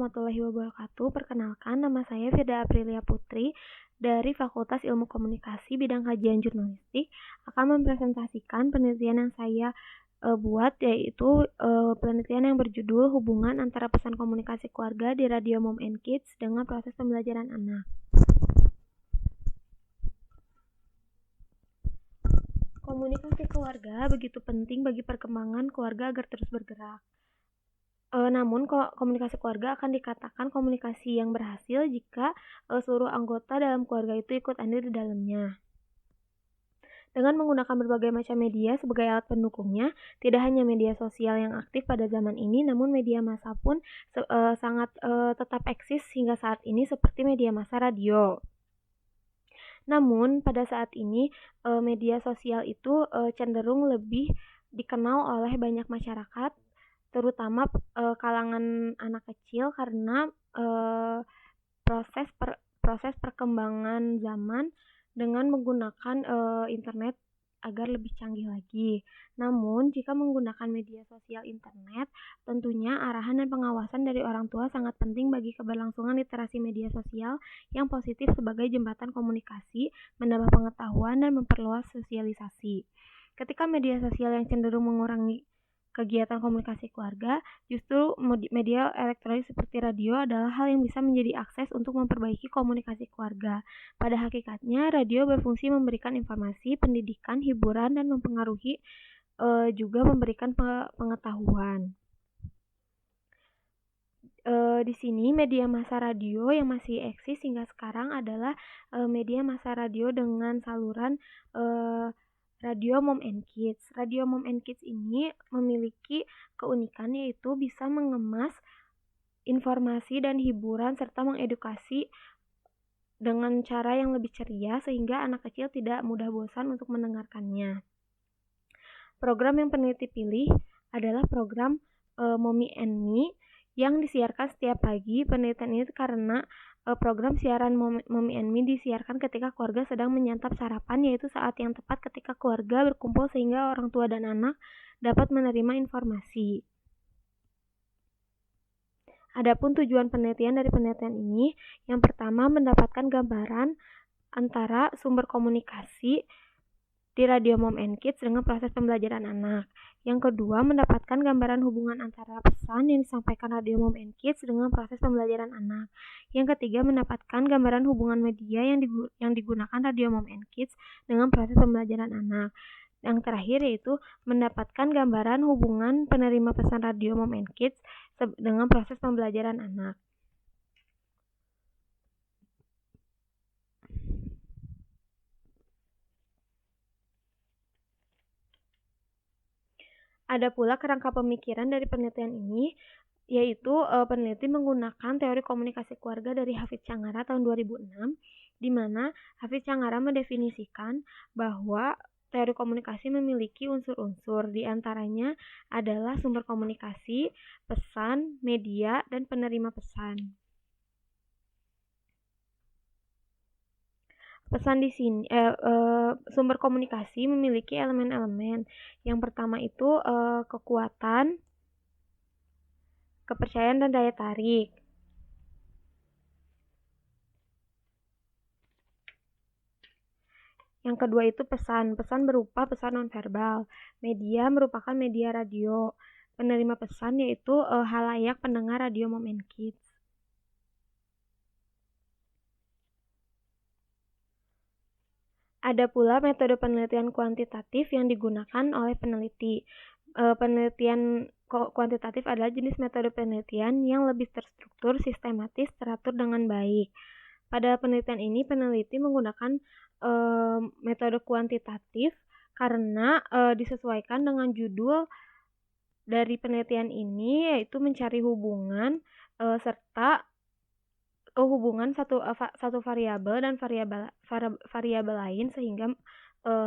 warahmatullahi wabarakatuh. Perkenalkan, nama saya Firda Aprilia Putri dari Fakultas Ilmu Komunikasi bidang kajian jurnalistik akan mempresentasikan penelitian yang saya buat, yaitu penelitian yang berjudul hubungan antara pesan komunikasi keluarga di Radio Mom and Kids dengan proses pembelajaran anak. Komunikasi keluarga begitu penting bagi perkembangan keluarga agar terus bergerak. Namun komunikasi keluarga akan dikatakan komunikasi yang berhasil jika seluruh anggota dalam keluarga itu ikut andil di dalamnya. Dengan menggunakan berbagai macam media sebagai alat pendukungnya, tidak hanya media sosial yang aktif pada zaman ini, namun media massa pun sangat tetap eksis hingga saat ini seperti media massa radio. Namun pada saat ini media sosial itu cenderung lebih dikenal oleh banyak masyarakat, terutama kalangan anak kecil karena proses perkembangan zaman dengan menggunakan internet agar lebih canggih lagi. Namun, jika menggunakan media sosial internet, tentunya arahan dan pengawasan dari orang tua sangat penting bagi keberlangsungan literasi media sosial yang positif sebagai jembatan komunikasi, menambah pengetahuan, dan memperluas sosialisasi. Ketika media sosial yang cenderung mengurangi kegiatan komunikasi keluarga, justru media elektronik seperti radio adalah hal yang bisa menjadi akses untuk memperbaiki komunikasi keluarga. Pada hakikatnya, radio berfungsi memberikan informasi, pendidikan, hiburan, dan mempengaruhi juga memberikan pengetahuan. Di sini media massa radio yang masih eksis hingga sekarang adalah media massa radio dengan saluran Radio Mom and Kids. Radio Mom and Kids ini memiliki keunikan yaitu bisa mengemas informasi dan hiburan serta mengedukasi dengan cara yang lebih ceria sehingga anak kecil tidak mudah bosan untuk mendengarkannya. Program yang peneliti pilih adalah program Mommy and Me yang disiarkan setiap pagi. Penelitian ini karena program siaran Mommy and Me disiarkan ketika keluarga sedang menyantap sarapan, yaitu saat yang tepat ketika keluarga berkumpul sehingga orang tua dan anak dapat menerima informasi. Adapun tujuan penelitian dari penelitian ini, yang pertama mendapatkan gambaran antara sumber komunikasi di Radio Mom and Kids dengan proses pembelajaran anak. Yang kedua, mendapatkan gambaran hubungan antara pesan yang disampaikan Radio Mom and Kids dengan proses pembelajaran anak. Yang ketiga, mendapatkan gambaran hubungan media yang digunakan Radio Mom and Kids dengan proses pembelajaran anak. Yang terakhir yaitu mendapatkan gambaran hubungan penerima pesan Radio Mom and Kids dengan proses pembelajaran anak. Ada pula kerangka pemikiran dari penelitian ini, yaitu peneliti menggunakan teori komunikasi keluarga dari Hafidz Canggara tahun 2006, di mana Hafidz Canggara mendefinisikan bahwa teori komunikasi memiliki unsur-unsur, di antaranya adalah sumber komunikasi, pesan, media, dan penerima pesan. Pesan di sini, sumber komunikasi memiliki elemen-elemen. Yang pertama itu kekuatan, kepercayaan, dan daya tarik. Yang kedua itu pesan. Pesan berupa pesan nonverbal. Media merupakan media radio. Penerima pesan yaitu halayak pendengar Radio Mom and Kids. Ada pula metode penelitian kuantitatif yang digunakan oleh peneliti. Penelitian kuantitatif adalah jenis metode penelitian yang lebih terstruktur, sistematis, teratur dengan baik. Pada penelitian ini, peneliti menggunakan metode kuantitatif karena disesuaikan dengan judul dari penelitian ini, yaitu mencari hubungan serta hubungan satu variabel dan variabel lain sehingga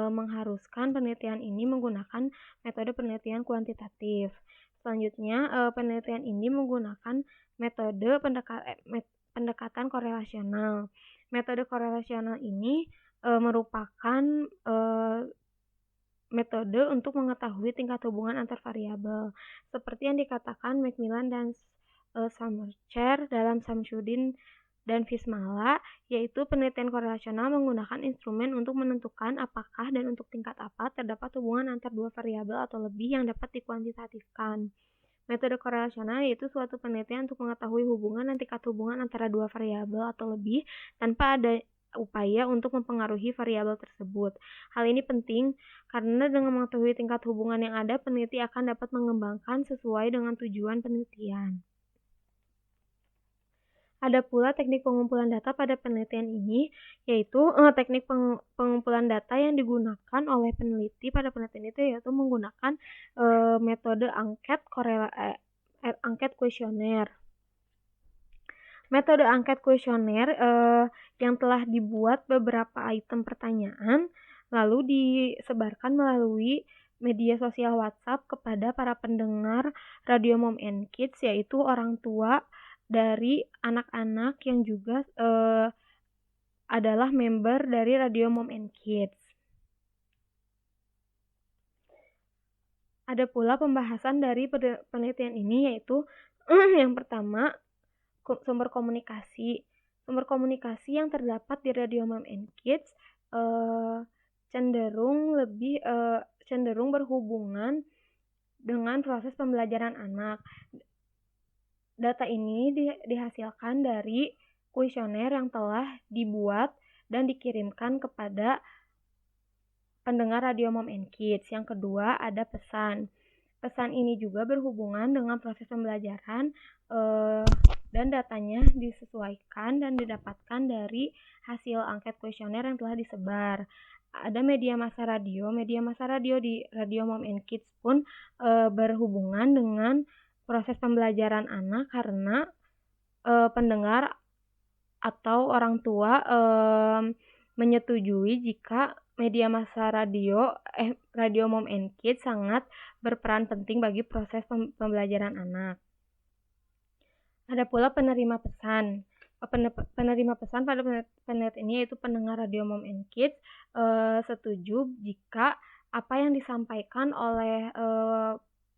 mengharuskan penelitian ini menggunakan metode penelitian kuantitatif. Selanjutnya, penelitian ini menggunakan metode pendekatan korelasional. Metode korelasional ini merupakan metode untuk mengetahui tingkat hubungan antar variabel. Seperti yang dikatakan Macmillan dan Summerchair dalam Samsudin dan Vismala, yaitu penelitian korelasional menggunakan instrumen untuk menentukan apakah dan untuk tingkat apa terdapat hubungan antar dua variabel atau lebih yang dapat dikuantitatifkan. Metode korelasional yaitu suatu penelitian untuk mengetahui hubungan dan tingkat hubungan antara dua variabel atau lebih tanpa ada upaya untuk mempengaruhi variabel tersebut. Hal ini penting karena dengan mengetahui tingkat hubungan yang ada, peneliti akan dapat mengembangkan sesuai dengan tujuan penelitian. Ada pula teknik pengumpulan data pada penelitian ini, yaitu teknik pengumpulan data yang digunakan oleh peneliti pada penelitian itu yaitu menggunakan metode angket kuesioner. Metode angket kuesioner yang telah dibuat beberapa item pertanyaan, lalu disebarkan melalui media sosial WhatsApp kepada para pendengar Radio Mom and Kids, yaitu orang tua dari anak-anak yang juga adalah member dari Radio Mom and Kids. Ada pula pembahasan dari penelitian ini, yaitu yang pertama, sumber komunikasi. Sumber komunikasi yang terdapat di Radio Mom and Kids cenderung berhubungan dengan proses pembelajaran anak. Data ini dihasilkan dari kuesioner yang telah dibuat dan dikirimkan kepada pendengar Radio Mom and Kids. Yang kedua, ada pesan. Pesan ini juga berhubungan dengan proses pembelajaran dan datanya disesuaikan dan didapatkan dari hasil angket kuesioner yang telah disebar. Ada media massa radio. Media massa radio di Radio Mom and Kids pun berhubungan dengan proses pembelajaran anak karena pendengar atau orang tua menyetujui jika media massa Radio Mom and Kids sangat berperan penting bagi proses pembelajaran anak. Ada pula penerima pesan. Penerima pesan pada penelitian ini yaitu pendengar Radio Mom and Kids setuju jika apa yang disampaikan oleh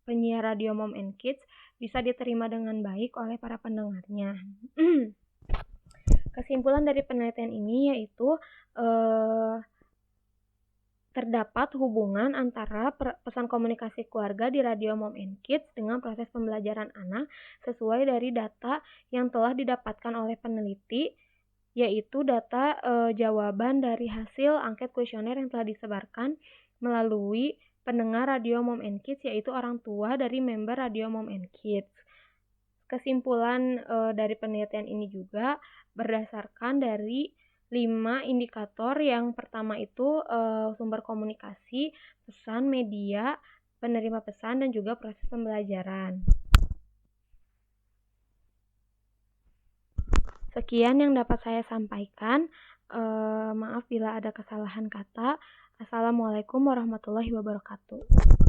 penyiar Radio Mom and Kids bisa diterima dengan baik oleh para pendengarnya. Kesimpulan dari penelitian ini yaitu terdapat hubungan antara pesan komunikasi keluarga di Radio Mom and Kids dengan proses pembelajaran anak sesuai dari data yang telah didapatkan oleh peneliti, yaitu data jawaban dari hasil angket kuesioner yang telah disebarkan melalui pendengar Radio Mom and Kids, yaitu orang tua dari member Radio Mom and Kids. Kesimpulan dari penelitian ini juga berdasarkan dari 5 indikator. Yang pertama itu sumber komunikasi, pesan, media, penerima pesan, dan juga proses pembelajaran. Sekian yang dapat saya sampaikan. Maaf bila ada kesalahan kata. Assalamualaikum warahmatullahi wabarakatuh.